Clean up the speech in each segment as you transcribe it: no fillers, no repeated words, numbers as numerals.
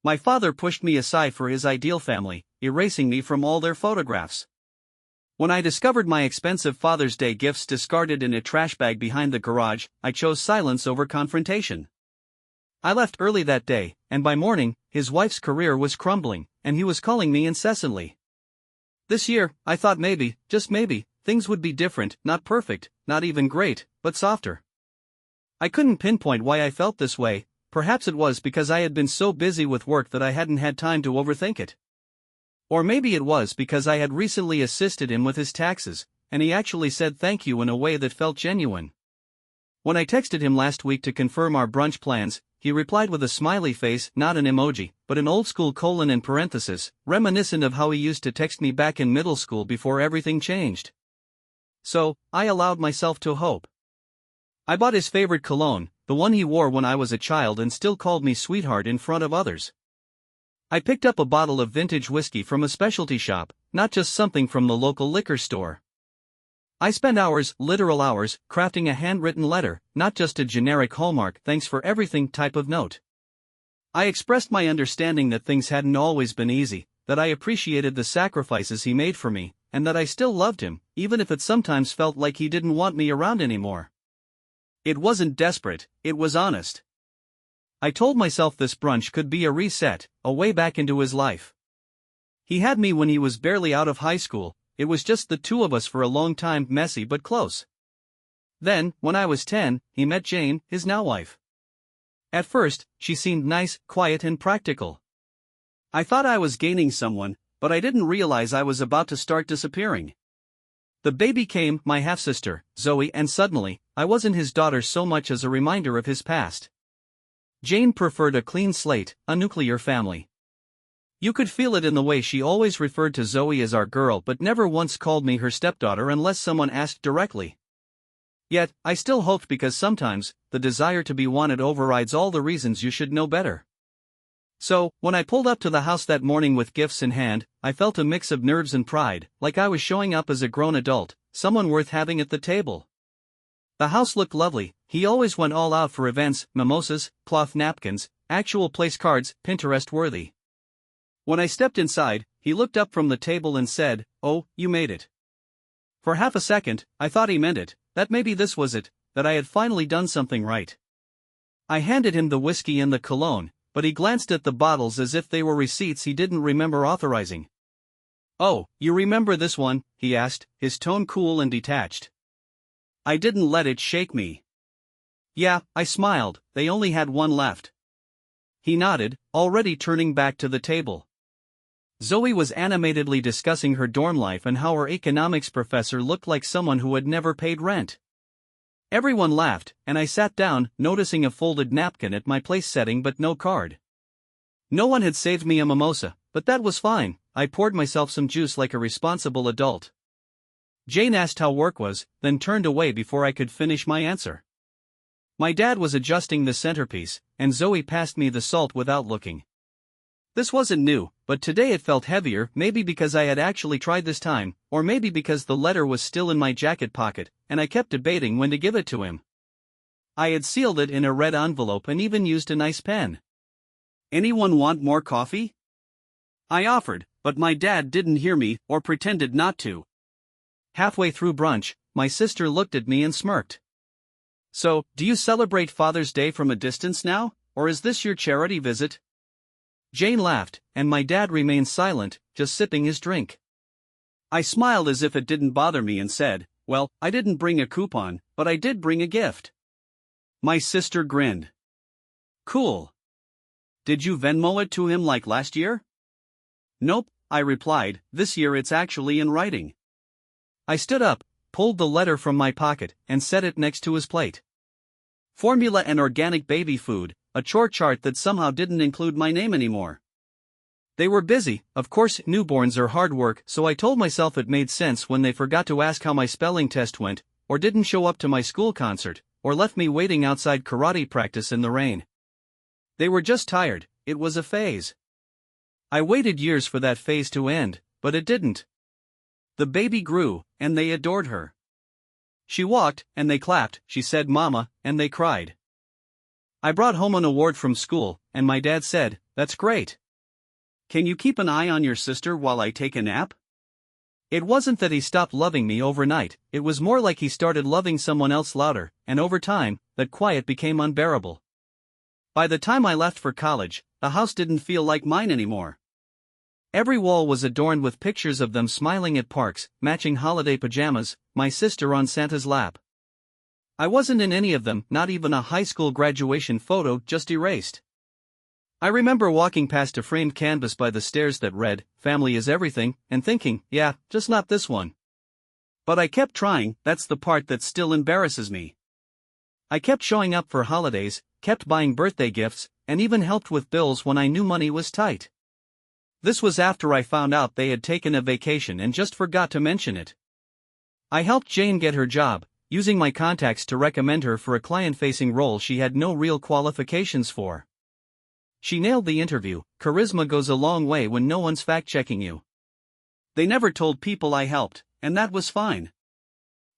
My father pushed me aside for his ideal family, erasing me from all their photographs. When I discovered my expensive Father's Day gifts discarded in a trash bag behind the garage, I chose silence over confrontation. I left early that day, and by morning, his wife's career was crumbling, and he was calling me incessantly. This year, I thought maybe, just maybe, things would be different, not perfect, not even great, but softer. I couldn't pinpoint why I felt this way. Perhaps it was because I had been so busy with work that I hadn't had time to overthink it. Or maybe it was because I had recently assisted him with his taxes, and he actually said thank you in a way that felt genuine. When I texted him last week to confirm our brunch plans, he replied with a smiley face, not an emoji, but an old-school colon in parenthesis, reminiscent of how he used to text me back in middle school before everything changed. So, I allowed myself to hope. I bought his favorite cologne, the one he wore when I was a child and still called me sweetheart in front of others. I picked up a bottle of vintage whiskey from a specialty shop, not just something from the local liquor store. I spent hours, literal hours, crafting a handwritten letter, not just a generic Hallmark thanks for everything type of note. I expressed my understanding that things hadn't always been easy, that I appreciated the sacrifices he made for me, and that I still loved him, even if it sometimes felt like he didn't want me around anymore. It wasn't desperate, it was honest. I told myself this brunch could be a reset, a way back into his life. He had me when he was barely out of high school. It was just the two of us for a long time, messy but close. Then, when I was 10, he met Jane, his now wife. At first, she seemed nice, quiet and practical. I thought I was gaining someone, but I didn't realize I was about to start disappearing. The baby came, my half-sister, Zoe, and suddenly, I wasn't his daughter so much as a reminder of his past. Jane preferred a clean slate, a nuclear family. You could feel it in the way she always referred to Zoe as our girl but never once called me her stepdaughter unless someone asked directly. Yet, I still hoped because sometimes, the desire to be wanted overrides all the reasons you should know better. So, when I pulled up to the house that morning with gifts in hand, I felt a mix of nerves and pride, like I was showing up as a grown adult, someone worth having at the table. The house looked lovely. He always went all out for events, mimosas, cloth napkins, actual place cards, Pinterest-worthy. When I stepped inside, he looked up from the table and said, "Oh, you made it." For half a second, I thought he meant it, that maybe this was it, that I had finally done something right. I handed him the whiskey and the cologne, but he glanced at the bottles as if they were receipts he didn't remember authorizing. "Oh, you remember this one?" he asked, his tone cool and detached. I didn't let it shake me. "Yeah," I smiled, "they only had one left." He nodded, already turning back to the table. Zoe was animatedly discussing her dorm life and how her economics professor looked like someone who had never paid rent. Everyone laughed, and I sat down, noticing a folded napkin at my place setting but no card. No one had saved me a mimosa, but that was fine. I poured myself some juice like a responsible adult. Jane asked how work was, then turned away before I could finish my answer. My dad was adjusting the centerpiece, and Zoe passed me the salt without looking. This wasn't new, but today it felt heavier, maybe because I had actually tried this time, or maybe because the letter was still in my jacket pocket, and I kept debating when to give it to him. I had sealed it in a red envelope and even used a nice pen. "Anyone want more coffee?" I offered, but my dad didn't hear me, or pretended not to. Halfway through brunch, my sister looked at me and smirked. "So, do you celebrate Father's Day from a distance now, or is this your charity visit?" Jane laughed, and my dad remained silent, just sipping his drink. I smiled as if it didn't bother me and said, "Well, I didn't bring a coupon, but I did bring a gift." My sister grinned. "Cool. Did you Venmo it to him like last year?" "Nope," I replied, "this year it's actually in writing." I stood up, pulled the letter from my pocket, and set it next to his plate. Formula and organic baby food, a chore chart that somehow didn't include my name anymore. They were busy, of course, newborns are hard work, so I told myself it made sense when they forgot to ask how my spelling test went, or didn't show up to my school concert, or left me waiting outside karate practice in the rain. They were just tired, it was a phase. I waited years for that phase to end, but it didn't. The baby grew, and they adored her. She walked, and they clapped, she said "Mama," and they cried. I brought home an award from school, and my dad said, That's great. Can you keep an eye on your sister while I take a nap? It wasn't that he stopped loving me overnight, it was more like he started loving someone else louder, and over time, that quiet became unbearable. By the time I left for college, the house didn't feel like mine anymore. Every wall was adorned with pictures of them smiling at parks, matching holiday pajamas, my sister on Santa's lap. I wasn't in any of them, not even a high school graduation photo, just erased. I remember walking past a framed canvas by the stairs that read, "Family is everything," and thinking, yeah, just not this one. But I kept trying, that's the part that still embarrasses me. I kept showing up for holidays, kept buying birthday gifts, and even helped with bills when I knew money was tight. This was after I found out they had taken a vacation and just forgot to mention it. I helped Jane get her job, using my contacts to recommend her for a client-facing role she had no real qualifications for. She nailed the interview. Charisma goes a long way when no one's fact-checking you. They never told people I helped, and that was fine.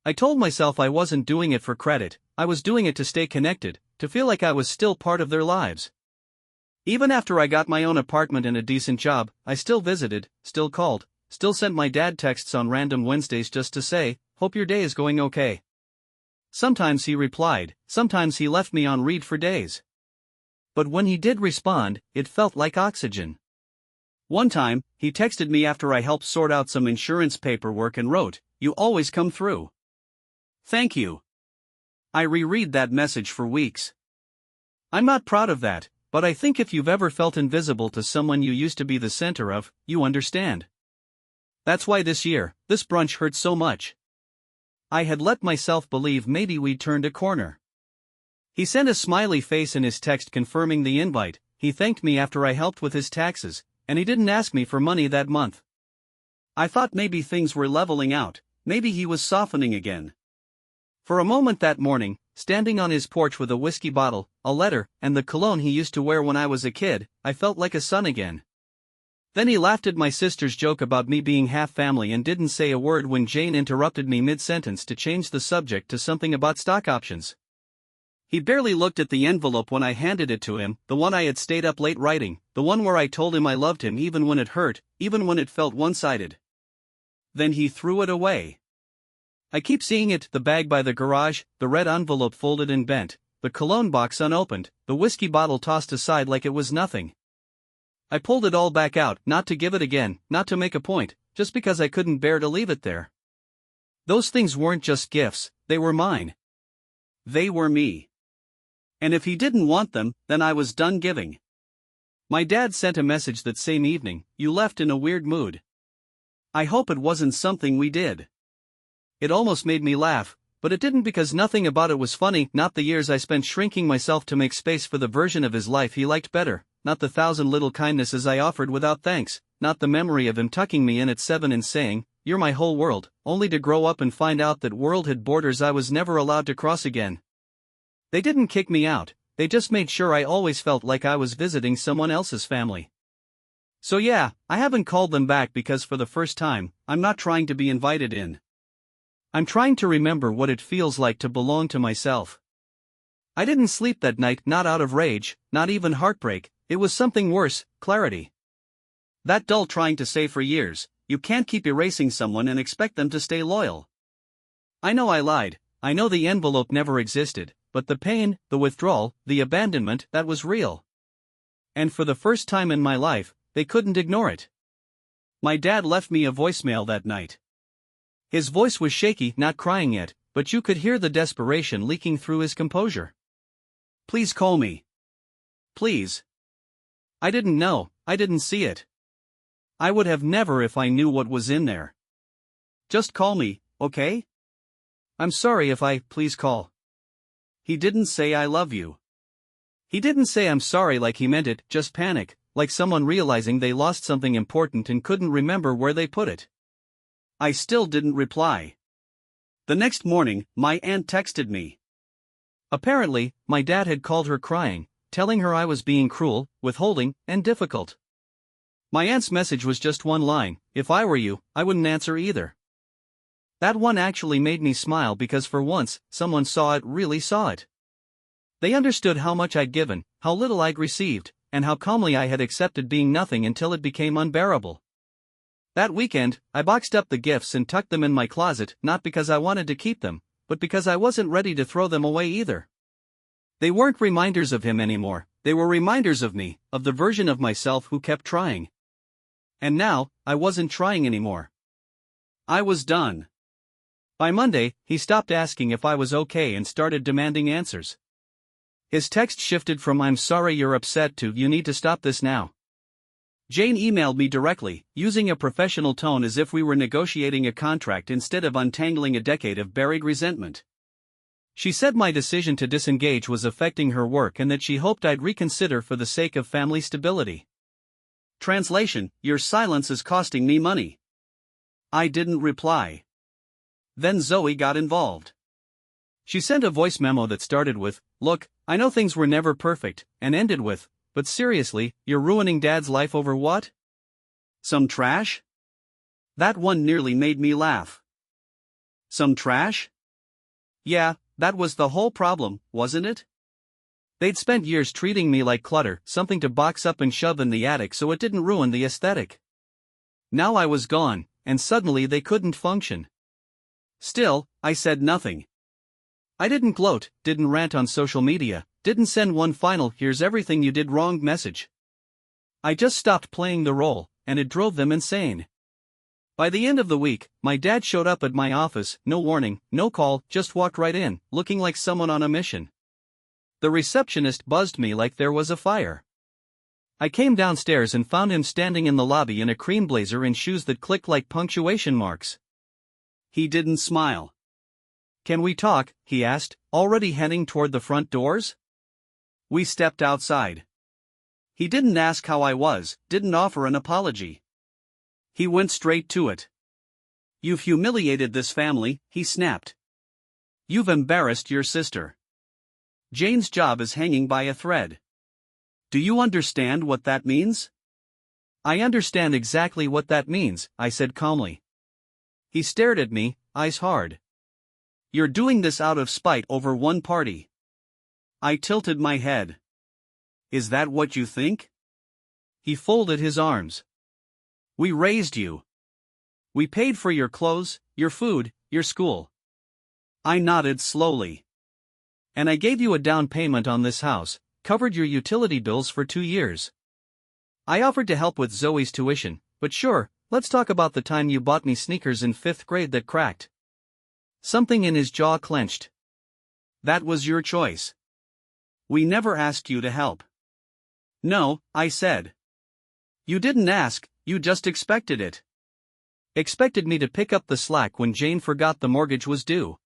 I told myself I wasn't doing it for credit, I was doing it to stay connected, to feel like I was still part of their lives. Even after I got my own apartment and a decent job, I still visited, still called, still sent my dad texts on random Wednesdays just to say, "Hope your day is going okay." Sometimes he replied, sometimes he left me on read for days. But when he did respond, it felt like oxygen. One time, he texted me after I helped sort out some insurance paperwork and wrote, "You always come through." Thank you. I reread that message for weeks. I'm not proud of that, but I think if you've ever felt invisible to someone you used to be the center of, you understand. That's why this year, this brunch hurt so much. I had let myself believe maybe we'd turned a corner. He sent a smiley face in his text confirming the invite, he thanked me after I helped with his taxes, and he didn't ask me for money that month. I thought maybe things were leveling out, maybe he was softening again. For a moment that morning, standing on his porch with a whiskey bottle, a letter, and the cologne he used to wear when I was a kid, I felt like a son again. Then he laughed at my sister's joke about me being half family and didn't say a word when Jane interrupted me mid-sentence to change the subject to something about stock options. He barely looked at the envelope when I handed it to him, the one I had stayed up late writing, the one where I told him I loved him even when it hurt, even when it felt one-sided. Then he threw it away. I keep seeing it, the bag by the garage, the red envelope folded and bent, the cologne box unopened, the whiskey bottle tossed aside like it was nothing. I pulled it all back out, not to give it again, not to make a point, just because I couldn't bear to leave it there. Those things weren't just gifts, they were mine. They were me. And if he didn't want them, then I was done giving. My dad sent a message that same evening, "You left in a weird mood." I hope it wasn't something we did. It almost made me laugh, but it didn't because nothing about it was funny, not the years I spent shrinking myself to make space for the version of his life he liked better, not the 1,000 little kindnesses I offered without thanks, not the memory of him tucking me in at 7 and saying, "You're my whole world," only to grow up and find out that world had borders I was never allowed to cross again. They didn't kick me out, they just made sure I always felt like I was visiting someone else's family. So yeah, I haven't called them back because for the first time, I'm not trying to be invited in. I'm trying to remember what it feels like to belong to myself. I didn't sleep that night, not out of rage, not even heartbreak, it was something worse, clarity. That dull trying to say for years, you can't keep erasing someone and expect them to stay loyal. I know I lied, I know the envelope never existed, but the pain, the withdrawal, the abandonment, that was real. And for the first time in my life, they couldn't ignore it. My dad left me a voicemail that night. His voice was shaky, not crying yet, but you could hear the desperation leaking through his composure. "Please call me. Please." I didn't know, I didn't see it. I would have never if I knew what was in there. "Just call me, okay? I'm sorry if I, please call." He didn't say "I love you." He didn't say "I'm sorry" like he meant it, just panic, like someone realizing they lost something important and couldn't remember where they put it. I still didn't reply. The next morning, my aunt texted me. Apparently, my dad had called her crying, telling her I was being cruel, withholding, and difficult. My aunt's message was just one line, "If I were you, I wouldn't answer either." That one actually made me smile because for once, someone saw it, really saw it. They understood how much I'd given, how little I'd received, and how calmly I had accepted being nothing until it became unbearable. That weekend, I boxed up the gifts and tucked them in my closet, not because I wanted to keep them, but because I wasn't ready to throw them away either. They weren't reminders of him anymore, they were reminders of me, of the version of myself who kept trying. And now, I wasn't trying anymore. I was done. By Monday, he stopped asking if I was okay and started demanding answers. His text shifted from "I'm sorry you're upset" to "you need to stop this now." Jane emailed me directly, using a professional tone as if we were negotiating a contract instead of untangling a decade of buried resentment. She said my decision to disengage was affecting her work and that she hoped I'd reconsider for the sake of family stability. Translation: your silence is costing me money. I didn't reply. Then Zoe got involved. She sent a voice memo that started with, "Look, I know things were never perfect," and ended with, "But seriously, you're ruining Dad's life over what? Some trash?" That one nearly made me laugh. Some trash? Yeah, that was the whole problem, wasn't it? They'd spent years treating me like clutter, something to box up and shove in the attic so it didn't ruin the aesthetic. Now I was gone, and suddenly they couldn't function. Still, I said nothing. I didn't gloat, didn't rant on social media, didn't send one final "here's everything you did wrong" message. I just stopped playing the role, and it drove them insane. By the end of the week, my dad showed up at my office, no warning, no call, just walked right in, looking like someone on a mission. The receptionist buzzed me like there was a fire. I came downstairs and found him standing in the lobby in a cream blazer and shoes that clicked like punctuation marks. He didn't smile. "Can we talk?" he asked, already heading toward the front doors. We stepped outside. He didn't ask how I was, didn't offer an apology. He went straight to it. "You've humiliated this family," he snapped. "You've embarrassed your sister. Jane's job is hanging by a thread. Do you understand what that means?" "I understand exactly what that means," I said calmly. He stared at me, eyes hard. "You're doing this out of spite over one party." I tilted my head. "Is that what you think?" He folded his arms. "We raised you. We paid for your clothes, your food, your school." I nodded slowly. "And I gave you a down payment on this house, covered your utility bills for 2 years. I offered to help with Zoe's tuition, but sure, let's talk about the time you bought me sneakers in 5th grade that cracked." Something in his jaw clenched. "That was your choice. We never asked you to help." "No," I said. "You didn't ask, you just expected it. Expected me to pick up the slack when Jane forgot the mortgage was due.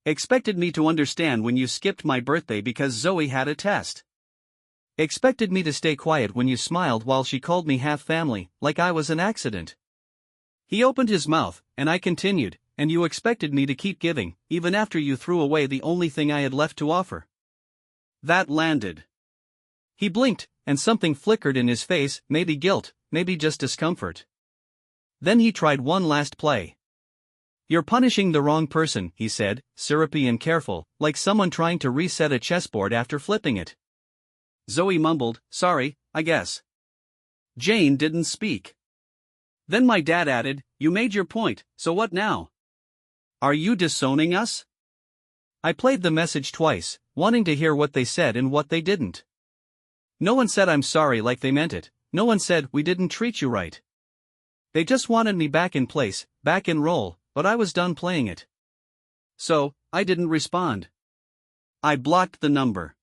Expected me to understand when you skipped my birthday because Zoe had a test. Expected me to stay quiet when you smiled while she called me half family, like I was an accident." He opened his mouth, and I continued, "And you expected me to keep giving, even after you threw away the only thing I had left to offer." That landed. He blinked, and something flickered in his face, maybe guilt, maybe just discomfort. Then he tried one last play. "You're punishing the wrong person," he said, syrupy and careful, like someone trying to reset a chessboard after flipping it. Zoe mumbled, "Sorry, I guess." Jane didn't speak. Then my dad added, "You made your point, so what now? Are you disowning us?" I played the message twice, wanting to hear what they said and what they didn't. No one said "I'm sorry" like they meant it, no one said "we didn't treat you right." They just wanted me back in place, back in role, but I was done playing it. So, I didn't respond. I blocked the number.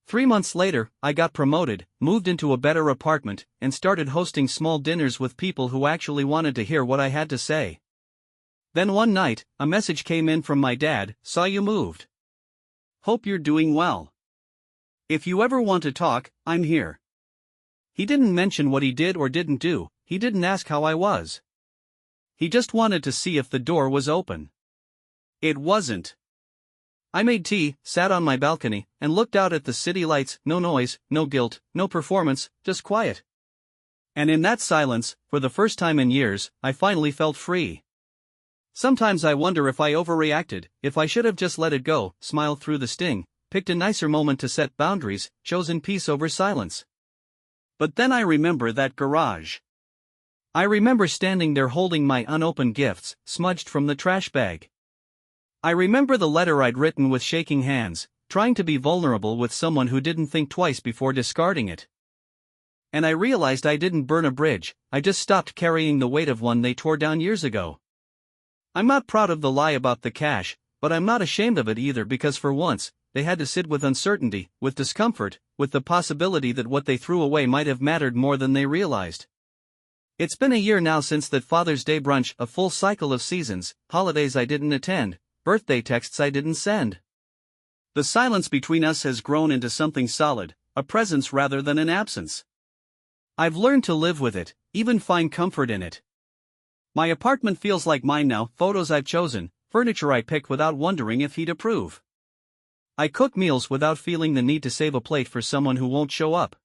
3 months later, I got promoted, moved into a better apartment, and started hosting small dinners with people who actually wanted to hear what I had to say. Then one night, a message came in from my dad, "Saw you moved. Hope you're doing well. If you ever want to talk, I'm here." He didn't mention what he did or didn't do, he didn't ask how I was. He just wanted to see if the door was open. It wasn't. I made tea, sat on my balcony, and looked out at the city lights, no noise, no guilt, no performance, just quiet. And in that silence, for the first time in years, I finally felt free. Sometimes I wonder if I overreacted, if I should have just let it go, smiled through the sting, picked a nicer moment to set boundaries, chosen peace over silence. But then I remember that garage. I remember standing there holding my unopened gifts, smudged from the trash bag. I remember the letter I'd written with shaking hands, trying to be vulnerable with someone who didn't think twice before discarding it. And I realized I didn't burn a bridge, I just stopped carrying the weight of one they tore down years ago. I'm not proud of the lie about the cash, but I'm not ashamed of it either because for once, they had to sit with uncertainty, with discomfort, with the possibility that what they threw away might have mattered more than they realized. It's been a year now since that Father's Day brunch, a full cycle of seasons, holidays I didn't attend, birthday texts I didn't send. The silence between us has grown into something solid, a presence rather than an absence. I've learned to live with it, even find comfort in it. My apartment feels like mine now, photos I've chosen, furniture I picked without wondering if he'd approve. I cook meals without feeling the need to save a plate for someone who won't show up.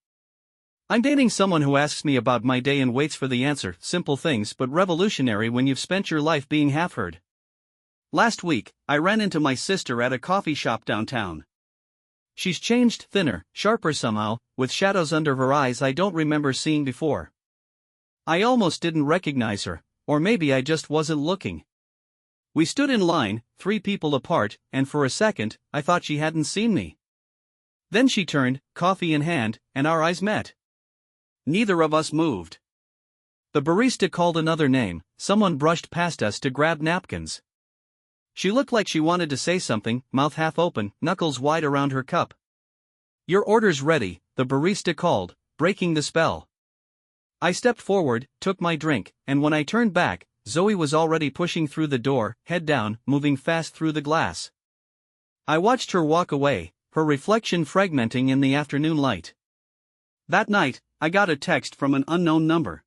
I'm dating someone who asks me about my day and waits for the answer, simple things but revolutionary when you've spent your life being half-heard. Last week, I ran into my sister at a coffee shop downtown. She's changed, thinner, sharper somehow, with shadows under her eyes I don't remember seeing before. I almost didn't recognize her, or maybe I just wasn't looking. We stood in line, 3 people apart, and for a second, I thought she hadn't seen me. Then she turned, coffee in hand, and our eyes met. Neither of us moved. The barista called another name, someone brushed past us to grab napkins. She looked like she wanted to say something, mouth half open, knuckles wide around her cup. "Your order's ready," the barista called, breaking the spell. I stepped forward, took my drink, and when I turned back, Zoe was already pushing through the door, head down, moving fast through the glass. I watched her walk away, her reflection fragmenting in the afternoon light. That night, I got a text from an unknown number.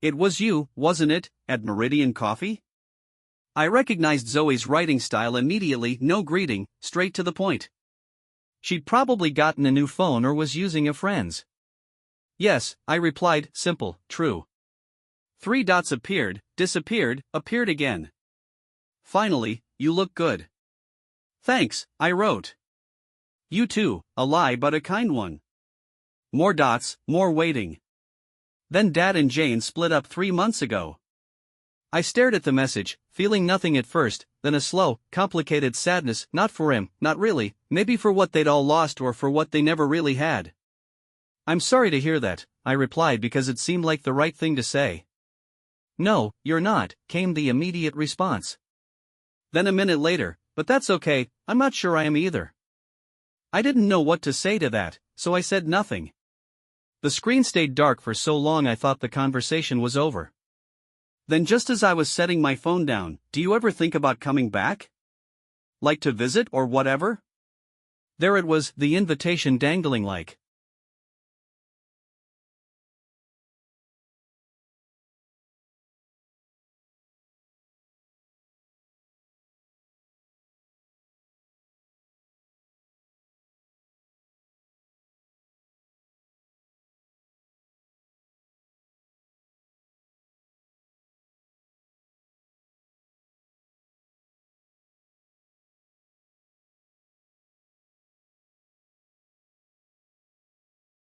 "It was you, wasn't it, at Meridian Coffee?" I recognized Zoe's writing style immediately, no greeting, straight to the point. She'd probably gotten a new phone or was using a friend's. "Yes," I replied, simple, true. 3 dots appeared, disappeared, appeared again. "Finally, you look good." "Thanks," I wrote. "You too," a lie but a kind one. More dots, more waiting. "Then Dad and Jane split up 3 months ago." I stared at the message, feeling nothing at first, then a slow, complicated sadness, not for him, not really, maybe for what they'd all lost or for what they never really had. "I'm sorry to hear that," I replied because it seemed like the right thing to say. "No, you're not," came the immediate response. Then a minute later, "But that's okay, I'm not sure I am either." I didn't know what to say to that, so I said nothing. The screen stayed dark for so long I thought the conversation was over. Then just as I was setting my phone down, "Do you ever think about coming back? Like to visit or whatever?" There it was, the invitation dangling like